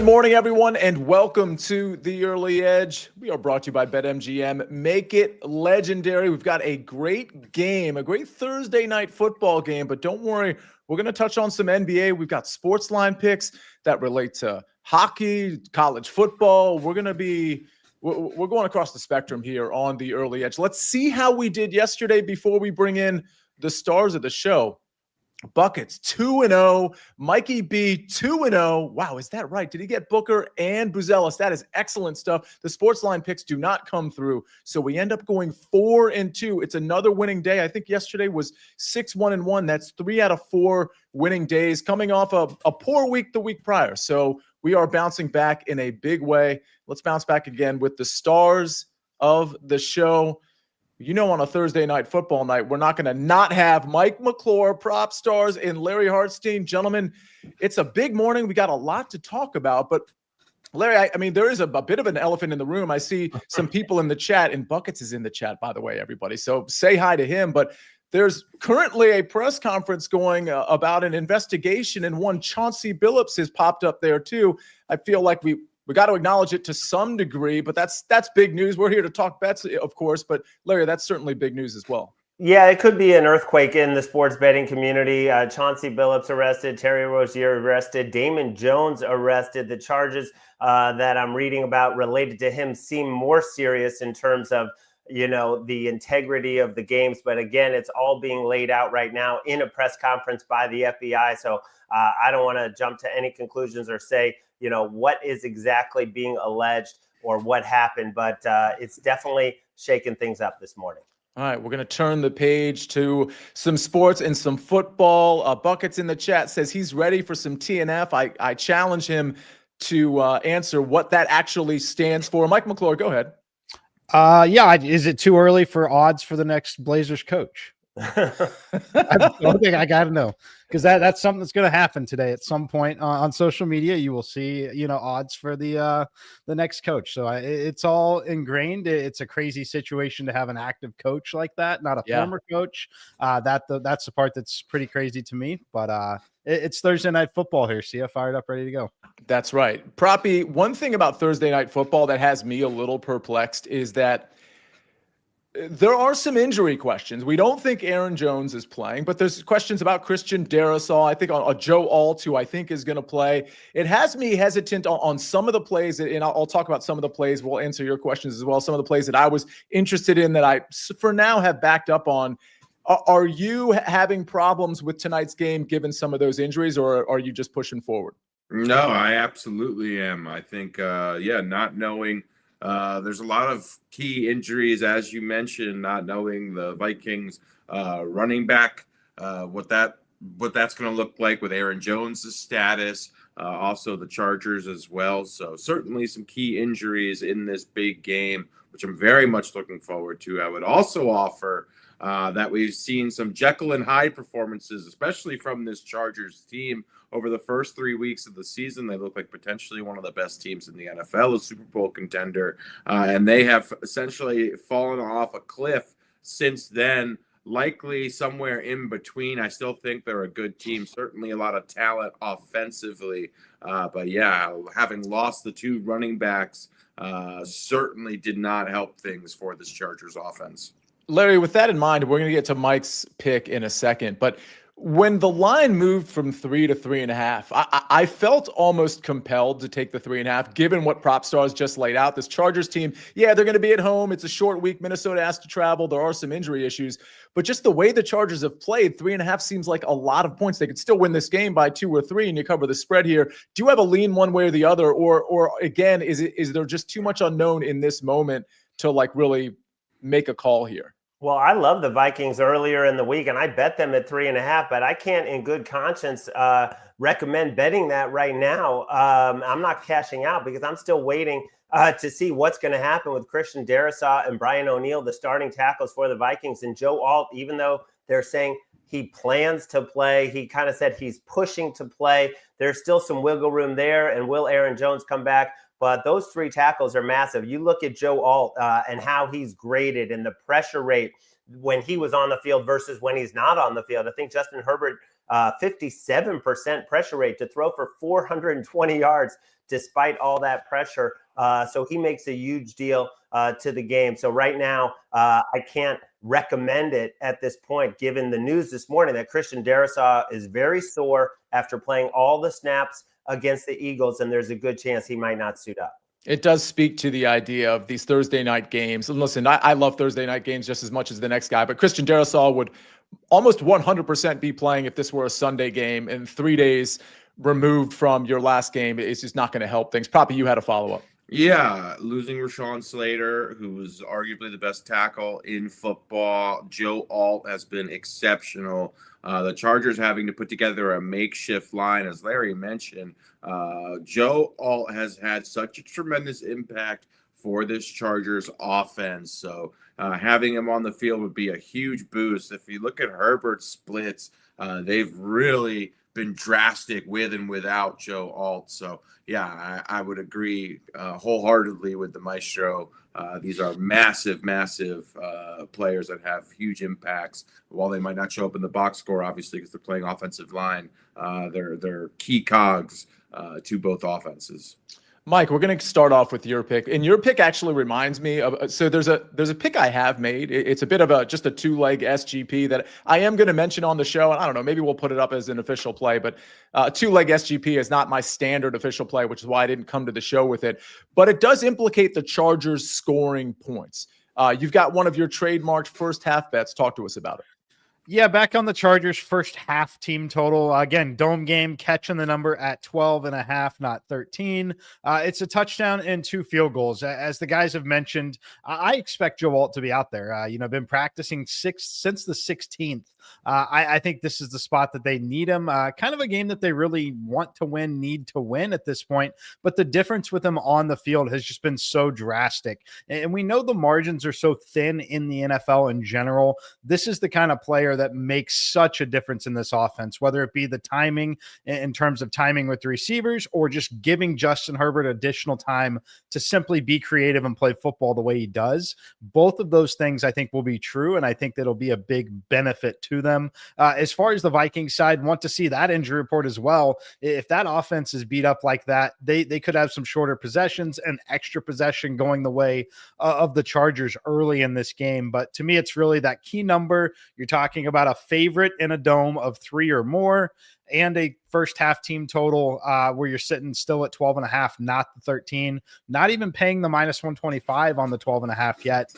morning, everyone, and welcome to The Early Edge. We are brought to you by BetMGM. Make it legendary. We've got a great game, a great Thursday night football game, but don't worry, we're going to touch on some NBA. We've got SportsLine picks that relate to hockey, college football. We're going across the spectrum here on The Early Edge. Let's see how we did yesterday before we bring in the stars of the show. Buckets 2-0, Mikey B 2-0. Wow, is that right? Did he get Booker and Buzelis? That is excellent stuff. The SportsLine picks do not come through, so we end up going 4-2. It's another winning day. I think yesterday was 6-1-1. That's 3 out of 4 winning days, coming off of a poor week the week prior. So we are bouncing back in a big way. Let's bounce back again with the stars of the show. You know, on a Thursday night football night, we're not going to not have Mike McClure, PropStarz, and Larry Hartstein. Gentlemen, it's a big morning. We got a lot to talk about. But, Larry, I mean, there is a bit of an elephant in the room. I see some people in the chat, and Buckets is in the chat, by the way, everybody. So say hi to him. But there's currently a press conference going about an investigation, and one Chauncey Billups has popped up there, too. I feel like we got to acknowledge it to some degree, but that's big news. We're here to talk bets, of course, but Larry, that's certainly big news as well. Yeah, it could be an earthquake in the sports betting community. Chauncey Billups arrested, Terry Rozier arrested, Damon Jones arrested. The charges that I'm reading about related to him seem more serious in terms of, you know, the integrity of the games. But again, it's all being laid out right now in a press conference by the FBI. So I don't want to jump to any conclusions or say, you know, what is exactly being alleged or what happened, but it's definitely shaking things up this morning. All right, we're going to turn the page to some sports and some football. Buckets in the chat says he's ready for some TNF. I challenge him to answer what that actually stands for. Mike McClure, go ahead. Yeah, is it too early for odds for the next Blazers coach? I don't think I got to know, because that's something that's going to happen today at some point on social media. You will see, you know, odds for the next coach. So it's all ingrained. It's a crazy situation to have an active coach like that, not a former coach. That's the part that's pretty crazy to me. But it's Thursday night football here. Sia fired up, ready to go. That's right. Proppy, one thing about Thursday night football that has me a little perplexed is that there are some injury questions. We don't think Aaron Jones is playing, but there's questions about Christian Darrisaw. I think on Joe Alt, who I think is going to play. It has me hesitant on some of the plays, and I'll talk about some of the plays. We'll answer your questions as well. Some of the plays that I was interested in that I, for now, have backed up on. Are you having problems with tonight's game given some of those injuries, or are you just pushing forward? No, I absolutely am. I think, not knowing there's a lot of key injuries, as you mentioned, not knowing the Vikings running back, what that's going to look like with Aaron Jones' status, also the Chargers as well. So certainly some key injuries in this big game, which I'm very much looking forward to. I would also offer that we've seen some Jekyll and Hyde performances, especially from this Chargers team. Over the first 3 weeks of the season, they look like potentially one of the best teams in the NFL, a Super Bowl contender, and they have essentially fallen off a cliff since then, likely somewhere in between. I still think they're a good team, certainly a lot of talent offensively, but yeah, having lost the 2 running backs certainly did not help things for this Chargers offense. Larry, with that in mind, we're going to get to Mike's pick in a second, but when the line moved from 3 to 3.5, I felt almost compelled to take the 3.5, given what PropStarz just laid out. This Chargers team, they're going to be at home. It's a short week. Minnesota has to travel. There are some injury issues. But just the way the Chargers have played, 3.5 seems like a lot of points. They could still win this game by 2 or 3, and you cover the spread here. Do you have a lean one way or the other? Or again, is there just too much unknown in this moment to like really make a call here? Well, I love the Vikings earlier in the week, and I bet them at 3.5, but I can't in good conscience recommend betting that right now. I'm not cashing out because I'm still waiting to see what's going to happen with Christian Darrisaw and Brian O'Neill, the starting tackles for the Vikings. And Joe Alt, even though they're saying he plans to play, he kind of said he's pushing to play. There's still some wiggle room there. And will Aaron Jones come back? But those 3 tackles are massive. You look at Joe Alt and how he's graded and the pressure rate when he was on the field versus when he's not on the field. I think Justin Herbert 57% pressure rate to throw for 420 yards despite all that pressure. So he makes a huge deal to the game. So right now, I can't recommend it at this point, given the news this morning that Christian Darrisaw is very sore after playing all the snaps against the Eagles, and there's a good chance he might not suit up. It does speak to the idea of these Thursday night games. And listen, I love Thursday night games just as much as the next guy, but Christian Darrisaw would almost 100% be playing if this were a Sunday game, and 3 days removed from your last game is just not going to help things. Probably you had a follow-up. Yeah, losing Rashawn Slater, who was arguably the best tackle in football. Joe Alt has been exceptional. The Chargers having to put together a makeshift line, as Larry mentioned. Joe Alt has had such a tremendous impact for this Chargers offense. So having him on the field would be a huge boost. If you look at Herbert's splits, they've really been drastic with and without Joe Alt. So yeah, I would agree wholeheartedly with the Maestro. These are massive players that have huge impacts. While they might not show up in the box score, obviously, because they're playing offensive line, they're key cogs to both offenses. Mike, we're going to start off with your pick, and your pick actually reminds me of. So there's a pick I have made. It's a bit of just a 2-leg SGP that I am going to mention on the show, and I don't know, maybe we'll put it up as an official play. But 2-leg SGP is not my standard official play, which is why I didn't come to the show with it. But it does implicate the Chargers scoring points. You've got one of your trademarked first half bets. Talk to us about it. Yeah, back on the Chargers first half team total. Again, dome game, catching the number at 12.5, not 13. It's a touchdown and 2 field goals. As the guys have mentioned, I expect Joe Alt to be out there. Been practicing since the 16th. I think this is the spot that they need him. Kind of a game that they really want to win, need to win at this point. But the difference with him on the field has just been so drastic. And we know the margins are so thin in the NFL in general. This is the kind of player that makes such a difference in this offense, whether it be the timing in terms of timing with the receivers or just giving Justin Herbert additional time to simply be creative and play football the way he does. Both of those things I think will be true, and I think that'll be a big benefit to them. As far as the Vikings side, want to see that injury report as well. If that offense is beat up like that, they could have some shorter possessions and extra possession going the way of the Chargers early in this game. But to me, it's really that key number. You're talking about a favorite in a dome of 3 or more, and a first half team total where you're sitting still at 12.5, not the 13, not even paying the -125 on the 12.5 yet.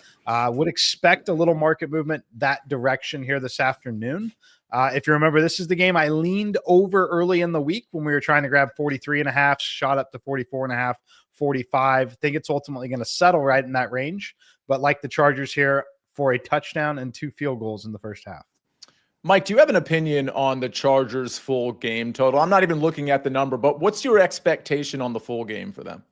Would expect a little market movement that direction here this afternoon. If you remember, this is the game I leaned over early in the week when we were trying to grab 43.5, shot up to 44.5, 45. I think it's ultimately going to settle right in that range, but like the Chargers here for a touchdown and 2 field goals in the first half. Mike, do you have an opinion on the Chargers full game total? I'm not even looking at the number, but what's your expectation on the full game for them?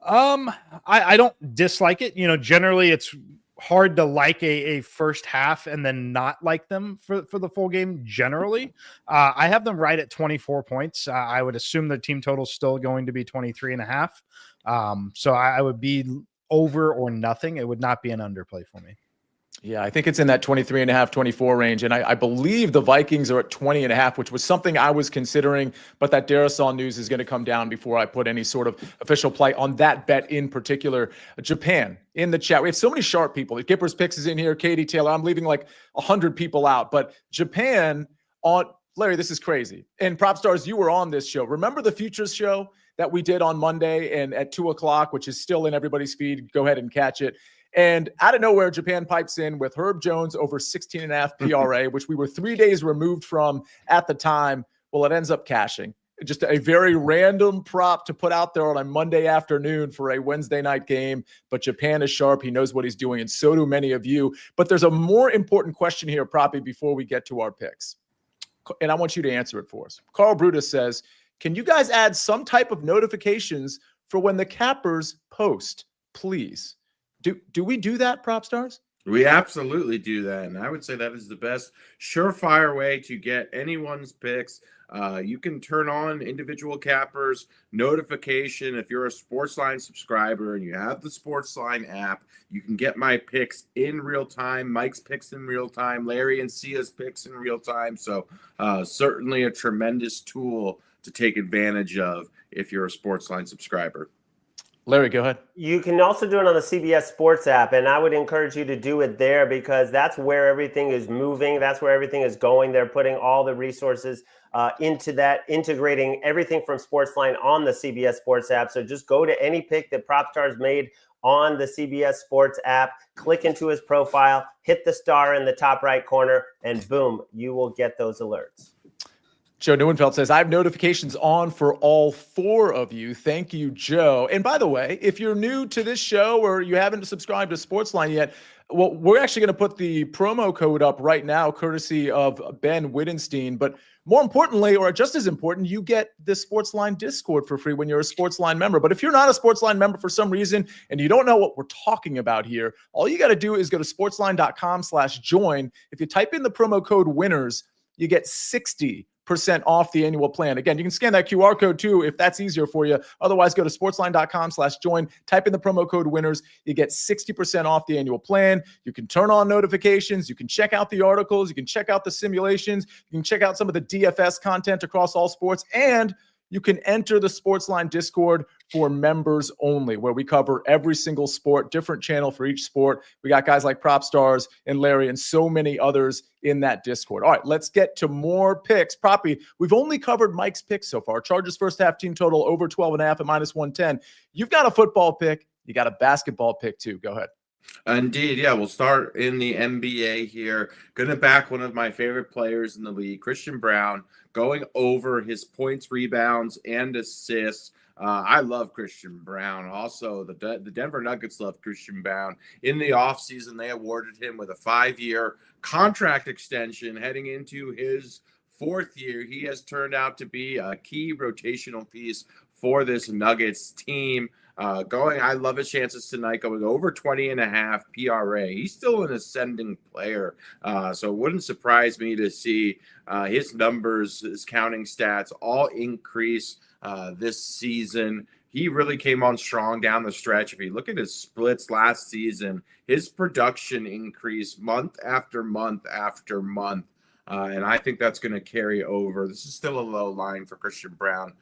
I don't dislike it. Generally it's hard to like a first half and then not like them for the full game generally. I have them right at 24 points. I would assume the team total is still going to be 23.5. So I would be over or nothing. It would not be an underplay for me. Yeah, I think it's in that 23.5, 24 range. And I believe the Vikings are at 20.5, which was something I was considering. But that Darrisaw news is going to come down before I put any sort of official play on that bet in particular. Japan in the chat. We have so many sharp people. Gipper's Picks is in here. Katie Taylor. I'm leaving like 100 people out. But Japan on Larry, this is crazy. And PropStarz, you were on this show. Remember the Futures show that we did on Monday and at 2:00, which is still in everybody's feed. Go ahead and catch it. And out of nowhere, Japan pipes in with Herb Jones over 16.5 PRA, which we were 3 days removed from at the time. Well, it ends up cashing. Just a very random prop to put out there on a Monday afternoon for a Wednesday night game. But Japan is sharp. He knows what he's doing, and so do many of you. But there's a more important question here, Proppy, before we get to our picks. And I want you to answer it for us. Carl Brutus says, can you guys add some type of notifications for when the cappers post, please? Do we do that, PropStarz? We absolutely do that. And I would say that is the best surefire way to get anyone's picks. You can turn on individual cappers notification. If you're a SportsLine subscriber and you have the SportsLine app, you can get my picks in real time, Mike's picks in real time, Larry and Sia's picks in real time. So certainly a tremendous tool to take advantage of if you're a SportsLine subscriber. Larry, go ahead. You can also do it on the CBS Sports app, and I would encourage you to do it there because that's where everything is moving. That's where everything is going. They're putting all the resources into that, integrating everything from SportsLine on the CBS Sports app. So just go to any pick that PropStarz made on the CBS Sports app, click into his profile, hit the star in the top right corner, and boom, you will get those alerts. Joe Neuenfeld says, I have notifications on for all 4 of you. Thank you, Joe. And by the way, if you're new to this show or you haven't subscribed to SportsLine yet, well, we're actually going to put the promo code up right now, courtesy of Ben Wittenstein. But more importantly, or just as important, you get the SportsLine Discord for free when you're a SportsLine member. But if you're not a SportsLine member for some reason and you don't know what we're talking about here, all you got to do is go to sportsline.com/join. If you type in the promo code winners, you get 60% off the annual plan. Again, you can scan that QR code too if that's easier for you. Otherwise, go to sportsline.com/join, type in the promo code winners. You get 60% off the annual plan. You can turn on notifications. You can check out the articles. You can check out the simulations. You can check out some of the DFS content across all sports. And you can enter the SportsLine Discord for members only, where we cover every single sport, different channel for each sport. We got guys like PropStarz and Larry and so many others in that Discord. All right, let's get to more picks. Proppy, we've only covered Mike's picks so far. Chargers first half team total over 12.5 at -110. You've got a football pick. You got a basketball pick too. Go ahead. Indeed, yeah. We'll start in the NBA here. Going to back one of my favorite players in the league, Christian Brown, going over his points, rebounds, and assists. I love Christian Brown. Also, the Denver Nuggets love Christian Brown. In the offseason, they awarded him with a 5-year contract extension heading into his 4th year. He has turned out to be a key rotational piece for this Nuggets team. I love his chances tonight, going over 20.5 PRA. He's still an ascending player, so it wouldn't surprise me to see his numbers, his counting stats, all increase this season. He really came on strong down the stretch. If you look at his splits last season, his production increased month after month after month. And I think that's going to carry over. This is still a low line for Christian Brown,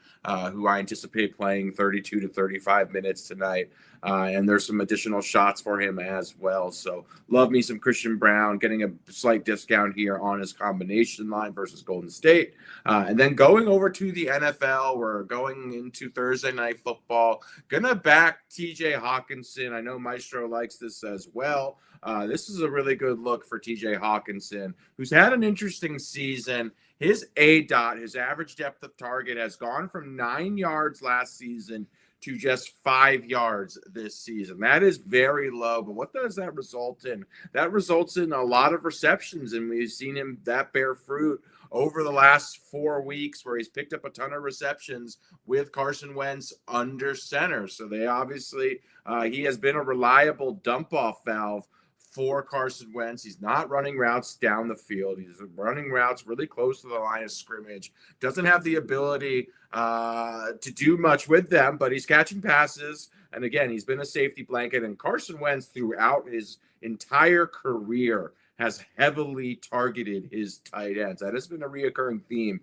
who I anticipate playing 32 to 35 minutes tonight. And there's some additional shots for him as well. So love me some Christian Brown, getting a slight discount here on his combination line versus Golden State. And then going over to the NFL, we're going into Thursday Night Football. Going to back TJ Hawkinson. I know Maestro likes this as well. This is a really good look for TJ Hawkinson, who's had an interesting season. His ADOT, his average depth of target, has gone from 9 yards last season to just 5 yards this season. That is very low, but what does that result in? That results in a lot of receptions, and we've seen him that bear fruit over the last 4 weeks, where he's picked up a ton of receptions with Carson Wentz under center. So they obviously, he has been a reliable dump-off valve for Carson Wentz. He's not running routes down the field. He's running routes really close to the line of scrimmage. Doesn't have the ability to do much with them, but he's catching passes. And again, he's been a safety blanket. And Carson Wentz, throughout his entire career, has heavily targeted his tight ends. That has been a reoccurring theme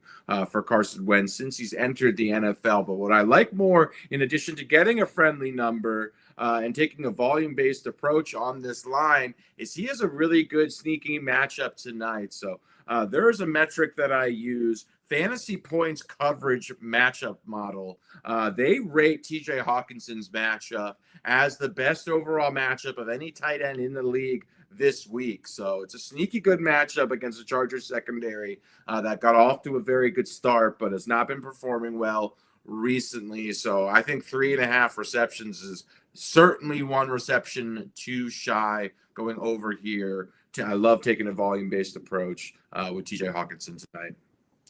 for Carson Wentz since he's entered the NFL. But what I like more, in addition to getting a friendly number and taking a volume-based approach on this line, is he has a really good sneaky matchup tonight. So there is a metric that I use, Fantasy Points Coverage Matchup Model. They rate TJ Hawkinson's matchup as the best overall matchup of any tight end in the league this week. So it's a sneaky good matchup against the Chargers secondary that got off to a very good start, but has not been performing well recently. So I think 3.5 receptions is certainly one reception too shy going over here. I love taking a volume-based approach with TJ Hawkinson tonight.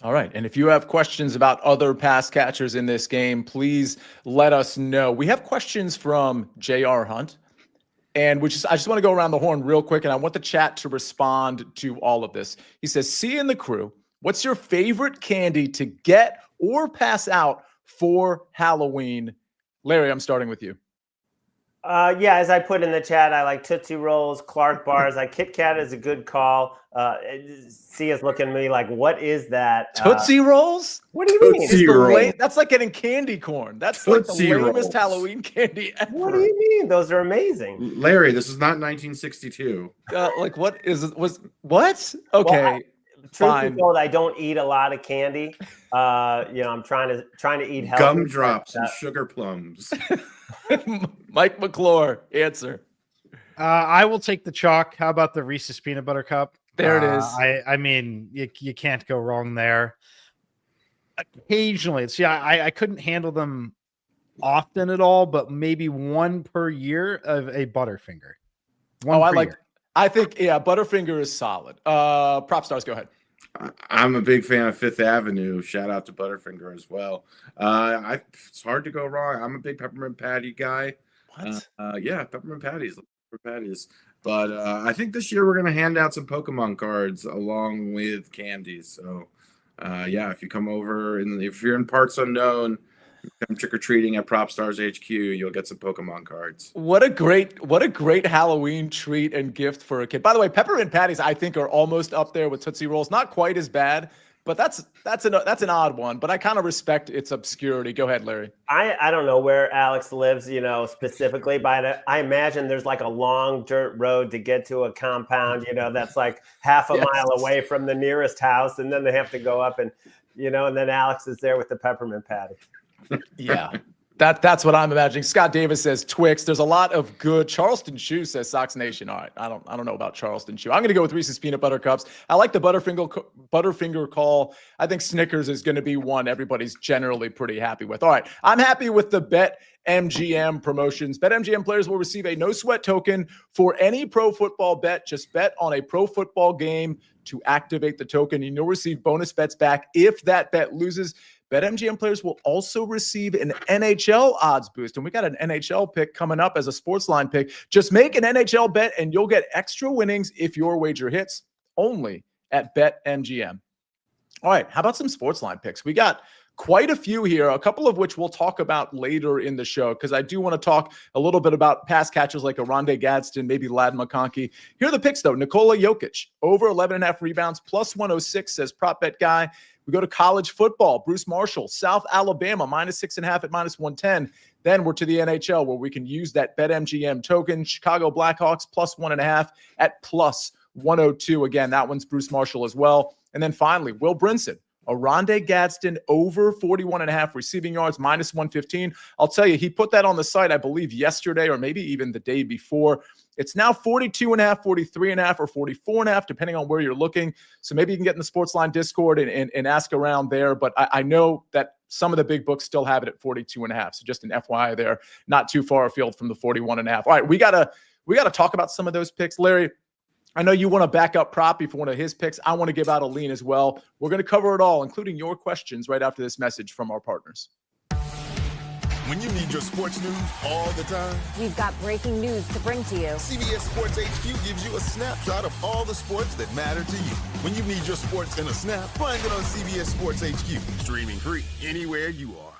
All right. And if you have questions about other pass catchers in this game, please let us know. We have questions from J.R. Hunt. And I just want to go around the horn real quick, and I want the chat to respond to all of this. He says, Sia and the crew, what's your favorite candy to get or pass out for Halloween? Larry, I'm starting with you. Yeah, as I put in the chat, I like Tootsie Rolls, Clark bars. Kit Kat is a good call. Sia's looking at me like, what is that? Tootsie Rolls? What do you mean? Tootsie Roll. That's like getting candy corn. That's Tootsie like the lamest Rolls. Halloween candy ever. What do you mean? Those are amazing. Larry, this is not 1962. Like, what is it? What? Okay. Well, truth be told, I don't eat a lot of candy. I'm trying to eat healthy. Gumdrops and sugar plums. Mike McClure, answer. I will take the chalk. How about the Reese's Peanut Butter Cup? There it is. I mean, you can't go wrong there. Occasionally, see, I couldn't handle them often at all, but maybe one per year of a Butterfinger. I think Butterfinger is solid. PropStarz, go ahead. I'm a big fan of Fifth Avenue. Shout out to Butterfinger as well. It's hard to go wrong. I'm a big peppermint patty guy. What? Yeah, peppermint patties. But I think this year we're gonna hand out some Pokemon cards along with candies. So if you come over and if you're in parts unknown, come trick or treating at PropStarz HQ, you'll get some Pokemon cards. What a great Halloween treat and gift for a kid. By the way, peppermint patties I think are almost up there with Tootsie Rolls. Not quite as bad, but that's an odd one. But I kind of respect its obscurity. Go ahead, Larry. I don't know where Alex lives, specifically, but I imagine there's like a long dirt road to get to a compound, that's like half a mile away from the nearest house, and then they have to go up and then Alex is there with the peppermint patty. Yeah, that's what I'm imagining. Scott Davis says Twix. There's a lot of good. Charleston Chew says Sox Nation. All right, I don't know about Charleston Chew. I'm going to go with Reese's Peanut Butter Cups. I like the Butterfinger call. I think Snickers is going to be one everybody's generally pretty happy with. All right, I'm happy with the BetMGM promotions. BetMGM players will receive a no sweat token for any pro football bet. Just bet on a pro football game to activate the token, and you'll receive bonus bets back if that bet loses. BetMGM players will also receive an NHL odds boost. And we got an NHL pick coming up as a SportsLine pick. Just make an NHL bet and you'll get extra winnings if your wager hits, only at BetMGM. All right, how about some SportsLine picks? We got quite a few here, a couple of which we'll talk about later in the show, because I do want to talk a little bit about pass catchers like Oronde Gadsden, maybe Ladd McConkey. Here are the picks, though. Nikola Jokic, over 11.5 rebounds, plus 106, says Prop Bet Guy. We go to college football. Bruce Marshall, South Alabama, minus 6.5 at minus 110. Then we're to the NHL, where we can use that BetMGM token. Chicago Blackhawks, plus 1.5 at plus 102. Again, that one's Bruce Marshall as well. And then finally, Will Brinson, Oronde Gadsden, over 41.5 receiving yards, minus 115. I'll tell you, he put that on the site, I believe, yesterday or maybe even the day before. It's now 42.5, 43.5, or 44.5, depending on where you're looking. So maybe you can get in the SportsLine Discord and ask around there. But I know that some of the big books still have it at 42.5. So just an FYI there, not too far afield from the 41.5. All right, we gotta talk about some of those picks. Larry, I know you want to back up Proppy for one of his picks. I want to give out a lean as well. We're going to cover it all, including your questions, right after this message from our partners. When you need your sports news all the time, we've got breaking news to bring to you. CBS Sports HQ gives you a snapshot of all the sports that matter to you. When you need your sports in a snap, find it on CBS Sports HQ, streaming free anywhere you are.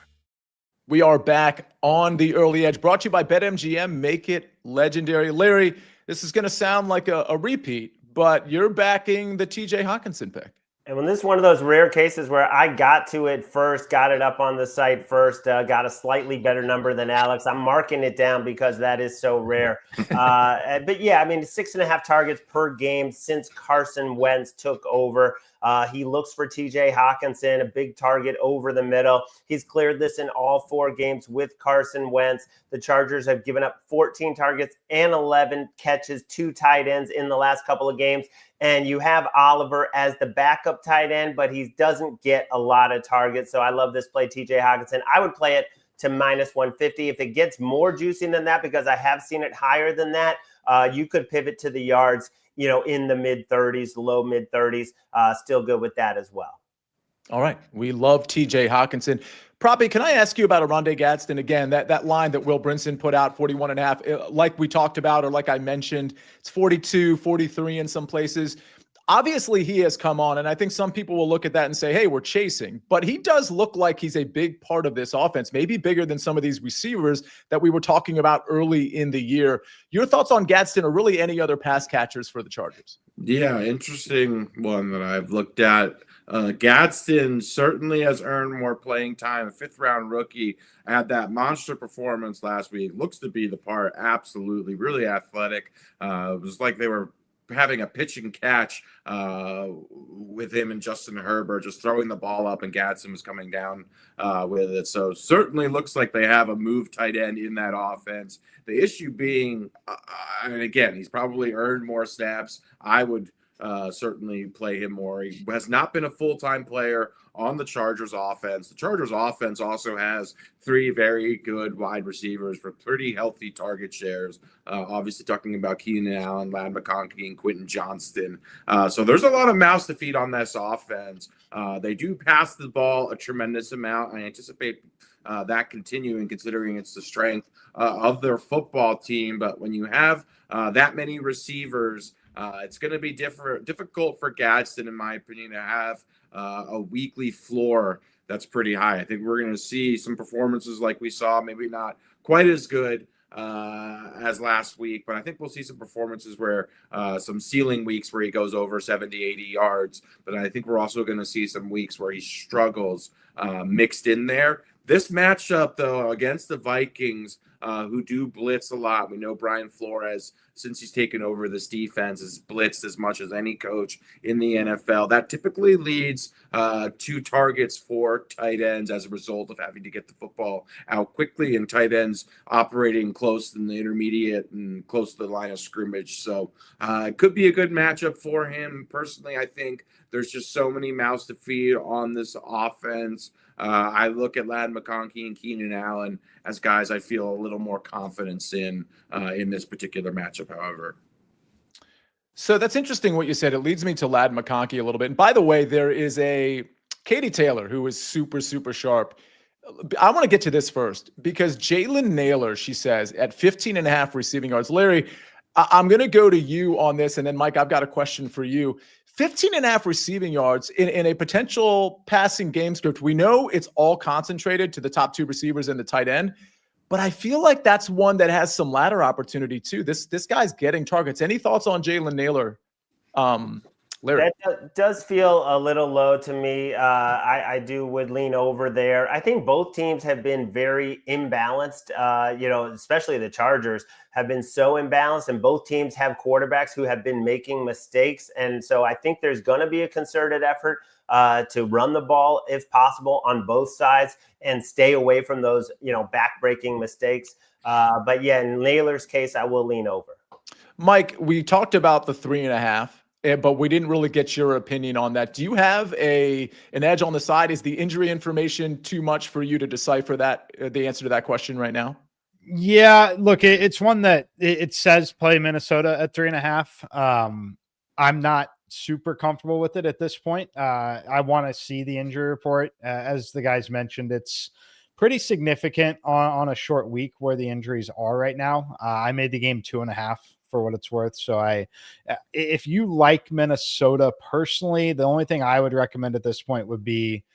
We are back on the early edge, brought to you by BetMGM. Make it legendary. Larry, this is going to sound like a repeat, but you're backing the TJ Hawkinson pick. And when this is one of those rare cases where I got to it first, got it up on the site first, got a slightly better number than Alex, I'm marking it down because that is so rare. But yeah, I mean, 6.5 targets per game since Carson Wentz took over. He looks for TJ Hawkinson, a big target over the middle. He's cleared this in all 4 games with Carson Wentz. The Chargers have given up 14 targets and 11 catches to tight ends in the last couple of games. And you have Oliver as the backup tight end, but he doesn't get a lot of targets. So I love this play, TJ Hawkinson. I would play it to minus 150. If it gets more juicy than that, because I have seen it higher than that, you could pivot to the yards, in the mid-30s, low mid-30s. Still good with that as well. All right. We love TJ Hawkinson. Proppy, can I ask you about Oronde Gadsden again? That line that Will Brinson put out, 41.5, like we talked about, or like I mentioned, it's 42, 43 in some places. Obviously, he has come on, and I think some people will look at that and say, hey, we're chasing. But he does look like he's a big part of this offense, maybe bigger than some of these receivers that we were talking about early in the year. Your thoughts on Gadsden or really any other pass catchers for the Chargers? Yeah, interesting one that I've looked at. Gadsden certainly has earned more playing time. A fifth-round rookie had that monster performance last week. Looks to be the part, absolutely. Really athletic. It was like they were having a pitch and catch with him and Justin Herbert, just throwing the ball up, and Gadsden was coming down with it. So certainly looks like they have a move tight end in that offense. The issue being, and again, he's probably earned more snaps. I would certainly play him more. He has not been a full-time player on the Chargers offense. The Chargers offense also has three very good wide receivers with pretty healthy target shares. Obviously talking about Keenan Allen, Ladd McConkey, and Quentin Johnston. So there's a lot of mouths to feed on this offense. They do pass the ball a tremendous amount. I anticipate that continuing, considering it's the strength of their football team. But when you have that many receivers, it's going to be difficult for Gadsden, in my opinion, to have a weekly floor that's pretty high. I think we're going to see some performances like we saw, maybe not quite as good as last week, but I think we'll see some performances where some ceiling weeks where he goes over 70, 80 yards. But I think we're also going to see some weeks where he struggles mixed in there. This matchup, though, against the Vikings, who do blitz a lot. We know Brian Flores, since he's taken over this defense, has blitzed as much as any coach in the NFL. That typically leads to targets for tight ends as a result of having to get the football out quickly, and tight ends operating close in the intermediate and close to the line of scrimmage. So it could be a good matchup for him. Personally, I think there's just so many mouths to feed on this offense. I look at Ladd McConkey and Keenan Allen as guys I feel a little more confidence in this particular matchup, however. So that's interesting what you said. It leads me to Ladd McConkey a little bit. And by the way, there is a Katie Taylor who is super, super sharp. I want to get to this first because Jalen Naylor, she says, at 15.5 receiving yards. Larry, I'm going to go to you on this. And then, Mike, I've got a question for you. 15.5 receiving yards in a potential passing game script. We know it's all concentrated to the top two receivers and the tight end, but I feel like that's one that has some ladder opportunity too. This guy's getting targets. Any thoughts on Jalen Naylor? Larry? That does feel a little low to me. I would lean over there. I think both teams have been very imbalanced. Especially the Chargers have been so imbalanced, and both teams have quarterbacks who have been making mistakes. And so I think there's going to be a concerted effort to run the ball if possible on both sides and stay away from those, back-breaking mistakes. But yeah, in Naylor's case, I will lean over. Mike, we talked about the 3.5. But we didn't really get your opinion on that. Do you have an edge on the side? Is the injury information too much for you to decipher that the answer to that question right now? Yeah, look, it's one that it says play Minnesota at 3.5. I'm not super comfortable with it at this point. I want to see the injury report. As the guys mentioned, it's pretty significant on a short week where the injuries are right now. I made the game 2.5. for what it's worth. So if you like Minnesota personally, the only thing I would recommend at this point would be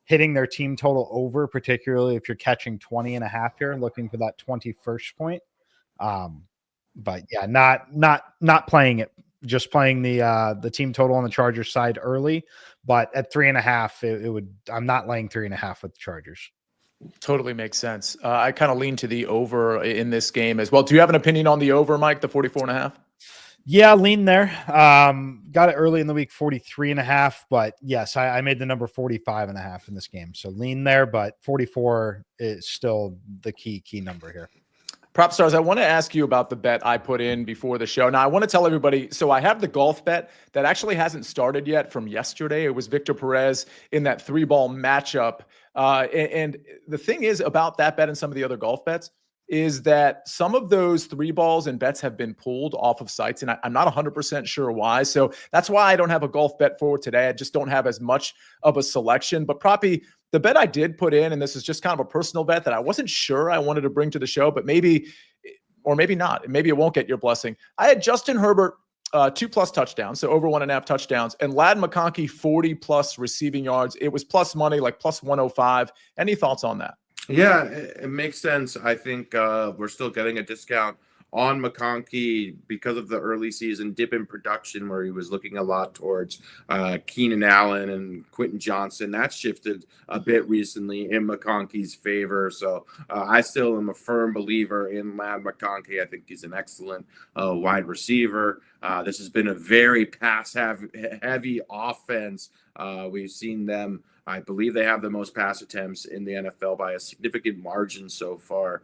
hitting their team total over, particularly if you're catching 20.5 here, looking for that 21st point. But yeah, not playing it, just playing the team total on the Chargers side early, but at 3.5, I'm not laying 3.5 with the Chargers. Totally makes sense. I kind of lean to the over in this game as well. Do you have an opinion on the over, Mike, the 44.5? Yeah, lean there. Got it early in the week, 43.5, but yes, I made the number 45.5 in this game. So lean there, but 44 is still the key number here. PropStarz, I want to ask you about the bet I put in before the show. Now, I want to tell everybody, so I have the golf bet that actually hasn't started yet from yesterday. It was Victor Perez in that 3-ball matchup. And the thing is about that bet and some of the other golf bets, is that some of those 3 balls and bets have been pulled off of sites, and I'm not 100% sure why. So that's why I don't have a golf bet for today. I just don't have as much of a selection. But Proppy, the bet I did put in, and this is just kind of a personal bet that I wasn't sure I wanted to bring to the show, but maybe, or maybe not. Maybe it won't get your blessing. I had Justin Herbert 2+ touchdowns, so over 1.5 touchdowns, and Ladd McConkey 40+ receiving yards. It was plus money, like plus 105. Any thoughts on that? Yeah, it makes sense. I think we're still getting a discount on McConkey because of the early season dip in production where he was looking a lot towards Keenan Allen and Quentin Johnson. That shifted a bit recently in McConkey's favor. So I still am a firm believer in Ladd McConkey. I think he's an excellent wide receiver. This has been a very pass-heavy offense. We've seen them, I believe they have the most pass attempts in the NFL by a significant margin so far.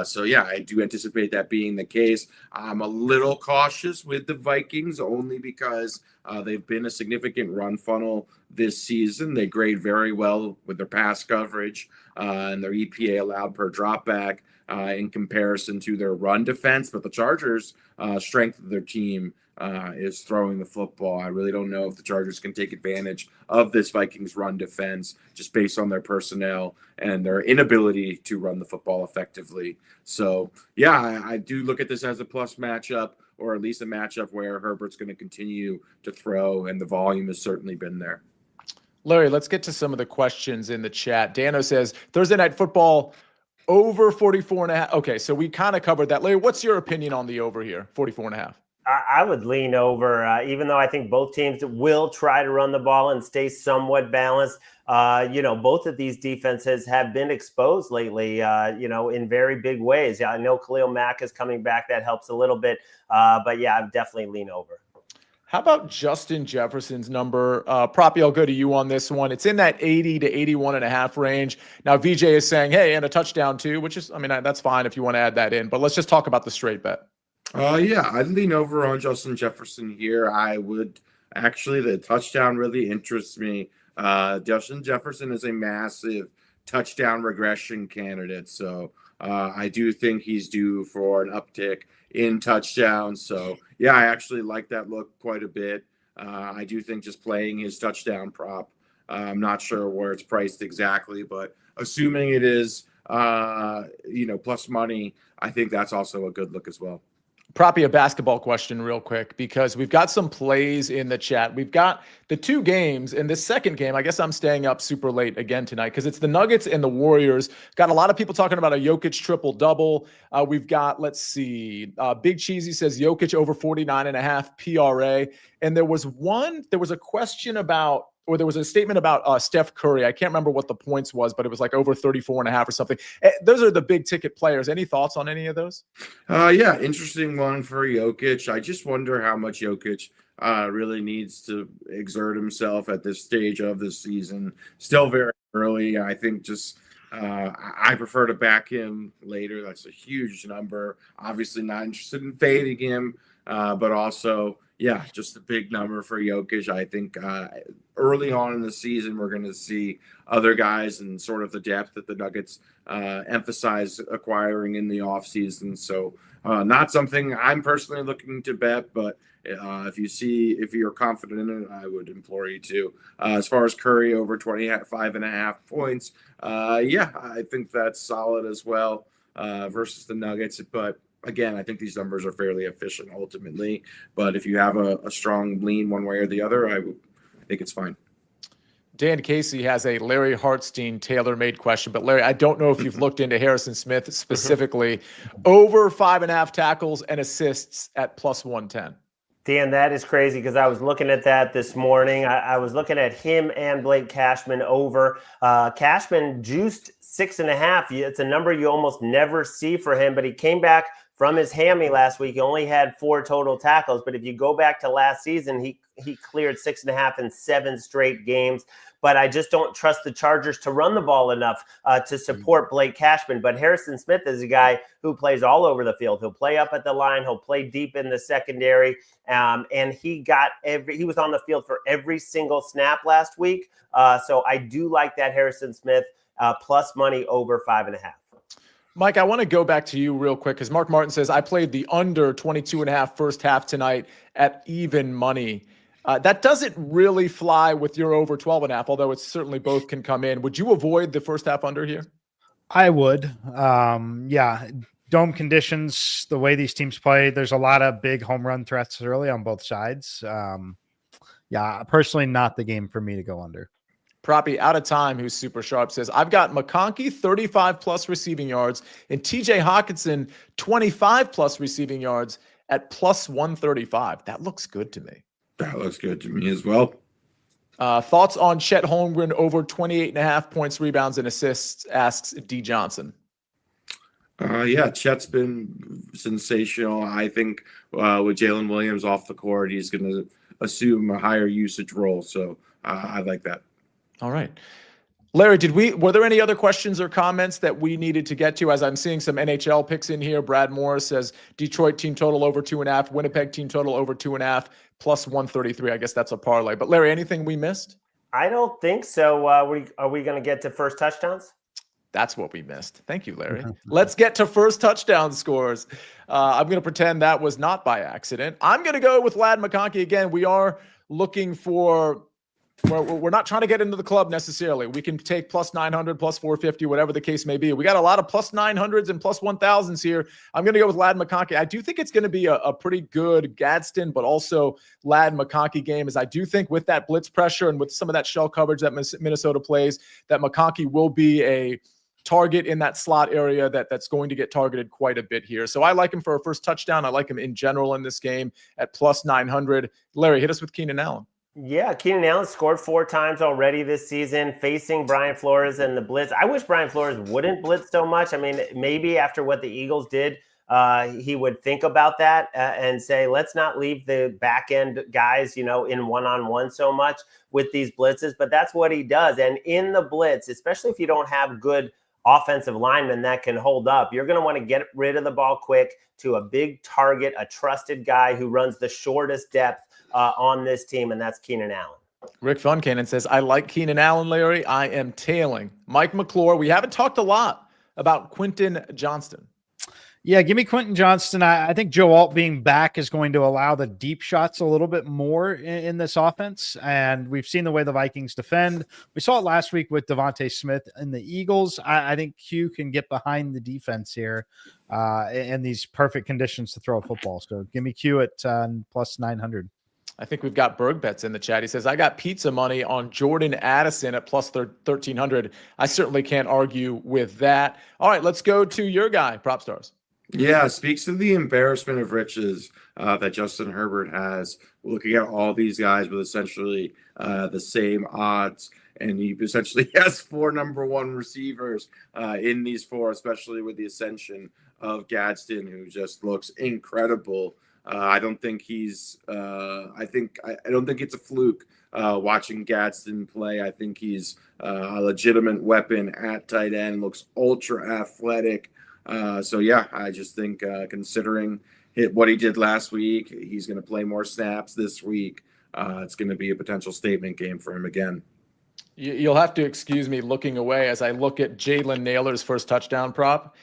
So, yeah, I do anticipate that being the case. I'm a little cautious with the Vikings only because they've been a significant run funnel this season. They grade very well with their pass coverage and their EPA allowed per dropback in comparison to their run defense. But the Chargers' strength of their team is throwing the football. I really don't know if the Chargers can take advantage of this Vikings run defense just based on their personnel and their inability to run the football effectively. So, yeah, I do look at this as a plus matchup, or at least a matchup where Herbert's going to continue to throw, and the volume has certainly been there. Larry, let's get to some of the questions in the chat. Dano says, Thursday Night Football, over 44.5. Okay, so we kind of covered that. Larry, what's your opinion on the over here, 44.5? I would lean over, even though I think both teams will try to run the ball and stay somewhat balanced. Both of these defenses have been exposed lately, in very big ways. Yeah, I know Khalil Mack is coming back. That helps a little bit. But, yeah, I'd definitely lean over. How about Justin Jefferson's number? Proppy, I'll go to you on this one. It's in that 80 to 81.5 range. Now, VJ is saying, hey, and a touchdown too, which is, that's fine if you want to add that in. But let's just talk about the straight bet. Yeah, I'd lean over on Justin Jefferson here. I would actually, the touchdown really interests me. Justin Jefferson is a massive touchdown regression candidate. So I do think he's due for an uptick in touchdowns. So, yeah, I actually like that look quite a bit. I do think just playing his touchdown prop, I'm not sure where it's priced exactly, but assuming it is, plus money, I think that's also a good look as well. Proppy, a basketball question real quick, because we've got some plays in the chat. We've got the 2 games. In this second game, I guess I'm staying up super late again tonight because it's the Nuggets and the Warriors. Got a lot of people talking about a Jokic triple-double. We've got, let's see, Big Cheesy says Jokic over 49.5 PRA. And there was a question about, or there was a statement about Steph Curry. I can't remember what the points was, but it was like over 34.5 or something. Those are the big ticket players. Any thoughts on any of those? Yeah, interesting one for Jokic. I just wonder how much Jokic really needs to exert himself at this stage of the season. Still very early. I think just I prefer to back him later. That's a huge number. Obviously not interested in fading him, but also, yeah, just a big number for Jokic. I think early on in the season, we're going to see other guys and sort of the depth that the Nuggets emphasize acquiring in the offseason. So not something I'm personally looking to bet, but if you're confident in it, I would implore you to. As far as Curry over 25.5 points, yeah, I think that's solid as well versus the Nuggets. But again, I think these numbers are fairly efficient ultimately. But if you have a strong lean one way or the other, I think it's fine. Dan Casey has a Larry Hartstein tailor-made question, but Larry, I don't know if you've looked into Harrison Smith specifically. Over 5.5 tackles and assists at plus 110. Dan, that is crazy because I was looking at that this morning. I was looking at him and Blake Cashman over. Cashman juiced 6.5. It's a number you almost never see for him, but he came back from his hammy last week. He only had 4 total tackles, but if you go back to last season, he cleared 6.5 in 7 straight games. But I just don't trust the Chargers to run the ball enough to support Blake Cashman. But Harrison Smith is a guy who plays all over the field. He'll play up at the line. He'll play deep in the secondary. And he was on the field for every single snap last week. So I do like that Harrison Smith plus money over 5.5. Mike, I want to go back to you real quick because Mark Martin says, I played the under 22.5 first half tonight at even money. That doesn't really fly with your over 12.5, although it's certainly both can come in. Would you avoid the first half under here? I would. Yeah. Dome conditions, the way these teams play, there's a lot of big home run threats early on both sides. Yeah, personally, not the game for me to go under. Proppy out of time, who's super sharp, says, I've got McConkey 35 plus receiving yards and TJ Hawkinson 25 plus receiving yards at plus 135. That looks good to me. That looks good to me as well. Thoughts on Chet Holmgren over 28.5 points, rebounds, and assists, asks D. Johnson. Yeah, Chet's been sensational. I think with Jalen Williams off the court, he's going to assume a higher usage role. So I like that. All right. Larry, were there any other questions or comments that we needed to get to? As I'm seeing some NHL picks in here. Brad Morris says Detroit team total over 2.5, Winnipeg team total over 2.5, plus 133. I guess that's a parlay. But Larry, anything we missed? I don't think so. Are we going to get to first touchdowns? That's what we missed. Thank you, Larry. Let's get to first touchdown scores. I'm going to pretend that was not by accident. I'm going to go with Ladd McConkey again. We are looking for... We're not trying to get into the club necessarily. We can take plus 900, plus 450, whatever the case may be. We got a lot of plus 900s and plus 1000s here. I'm going to go with Ladd McConkey. I do think it's going to be a pretty good Gadsden, but also Ladd McConkey game, as I do think with that blitz pressure and with some of that shell coverage that Minnesota plays, that McConkey will be a target in that slot area that's going to get targeted quite a bit here. So I like him for a first touchdown. I like him in general in this game at plus 900. Larry, hit us with Keenan Allen. Yeah, Keenan Allen scored 4 times already this season, facing Brian Flores and the blitz. I wish Brian Flores wouldn't blitz so much. I mean, maybe after what the Eagles did, he would think about that and say, let's not leave the back end guys, in one-on-one so much with these blitzes. But that's what he does. And in the blitz, especially if you don't have good offensive linemen that can hold up, you're going to want to get rid of the ball quick to a big target, a trusted guy who runs the shortest depth on this team, and that's Keenan Allen. Rick Funcannon says, I like Keenan Allen, Larry. I am tailing Mike McClure. We haven't talked a lot about Quentin Johnston. Yeah, give me Quentin Johnston. I think Joe Alt being back is going to allow the deep shots a little bit more in this offense. And we've seen the way the Vikings defend. We saw it last week with Devontae Smith and the Eagles. I think Q can get behind the defense here in these perfect conditions to throw a football. So give me Q at plus 900. I think we've got Berg Bets in the chat. He says, I got pizza money on Jordan Addison at plus 1,300. I certainly can't argue with that. All right, let's go to your guy, PropStarz. Yeah, speaks to the embarrassment of riches that Justin Herbert has, looking at all these guys with essentially the same odds. And he essentially has 4 number 1 receivers in these 4, especially with the ascension of Gadsden, who just looks incredible. I don't think he's. I don't think it's a fluke watching Gadsden play. I think he's a legitimate weapon at tight end. Looks ultra athletic. So yeah, I just think considering what he did last week, he's going to play more snaps this week. It's going to be a potential statement game for him again. You'll have to excuse me looking away as I look at Jalen Naylor's first touchdown prop,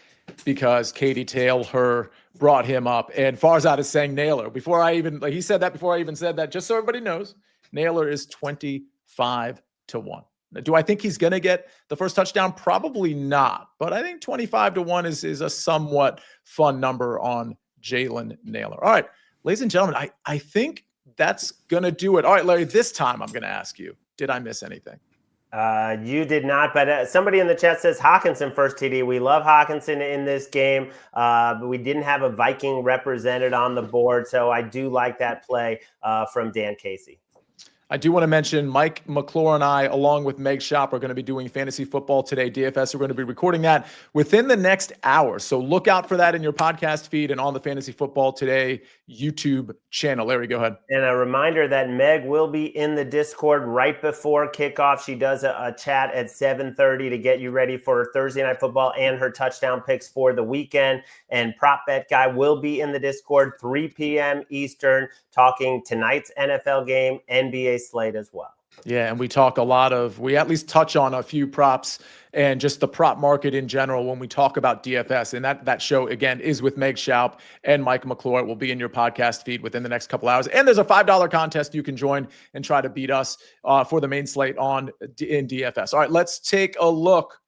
because Katie Taylor brought him up, and Farzad is saying Naylor he said that before I even said that. Just so everybody knows, Naylor is 25 to 1. Now, do I think he's going to get the first touchdown? Probably not, but I think 25 to 1 is a somewhat fun number on Jalen Naylor. All right, ladies and gentlemen, I think that's going to do it. All right, Larry, this time I'm going to ask you, did I miss anything? You did not, but somebody in the chat says Hawkinson first TD. We love Hawkinson in this game, but we didn't have a Viking represented on the board, so I do like that play from Dan Casey. I do want to mention Mike McClure and I, along with Meg Shop, are going to be doing Fantasy Football Today DFS. We're going to be recording that within the next hour. So look out for that in your podcast feed and on the Fantasy Football Today YouTube channel. Larry, go ahead. And a reminder that Meg will be in the Discord right before kickoff. She does a chat at 7:30 to get you ready for Thursday Night Football and her touchdown picks for the weekend. And Prop Bet Guy will be in the Discord 3 p.m. Eastern, talking tonight's NFL game, NBA slate as well. Yeah, and we at least touch on a few props and just the prop market in general when we talk about DFS. And that show, again, is with Meg Schaup and Mike McClure. It will be in your podcast feed within the next couple hours. And there's a $5 contest you can join and try to beat us for the main slate in DFS. All right, let's take a look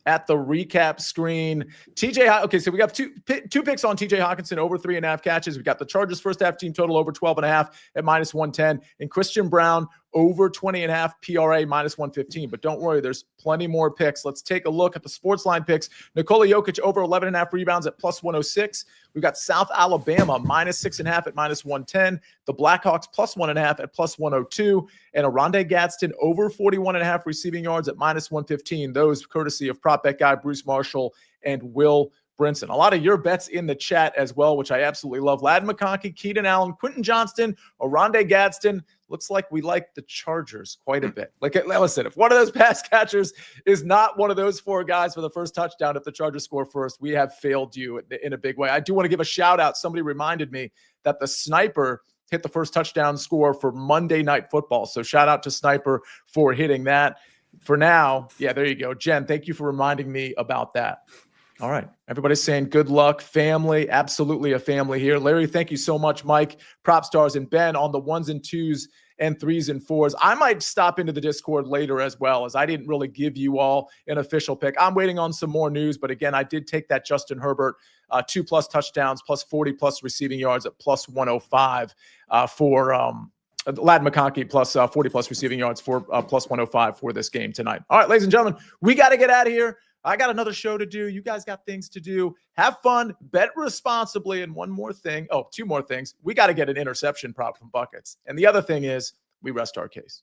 at the recap screen. Okay, so we got two picks on TJ Hawkinson over 3.5 catches. We got the Chargers first half team total over 12.5 at -110, and Christian Brown over 20.5 PRA -115. But don't worry, there's plenty more picks. Let's take a look at the SportsLine picks. Nikola Jokic over 11.5 rebounds at +106. We've got South Alabama -6.5 at -110. The Blackhawks +1.5 at +102. And Oronde Gadsden over 41.5 receiving yards at -115. Those courtesy of prop bet guy Bruce Marshall and Will Brinson. A lot of your bets in the chat as well, which I absolutely love. Ladd McConkey, Keaton Allen, Quentin Johnston, Oronde Gadsden. Looks like we like the Chargers quite a bit. Like, listen, if one of those pass catchers is not one of those four guys for the first touchdown, if the Chargers score first, we have failed you in a big way. I do want to give a shout out. Somebody reminded me that the Sniper hit the first touchdown score for Monday Night Football. So shout out to Sniper for hitting that. For now, yeah, there you go. Jen, thank you for reminding me about that. All right. Everybody's saying good luck, family. Absolutely a family here. Larry, thank you so much. Mike, PropStarz, and Ben on the 1s and 2s and 3s and 4s. I might stop into the Discord later as well, as I didn't really give you all an official pick. I'm waiting on some more news, but again, I did take that Justin Herbert 2+ touchdowns plus 40+ receiving yards at +105 for Ladd McConkey plus 40+ receiving yards for +105 for this game tonight. All right, ladies and gentlemen, we got to get out of here. I got another show to do. You guys got things to do. Have fun, bet responsibly, and two more things. We got to get an interception prop from Buckets. And the other thing is we rest our case.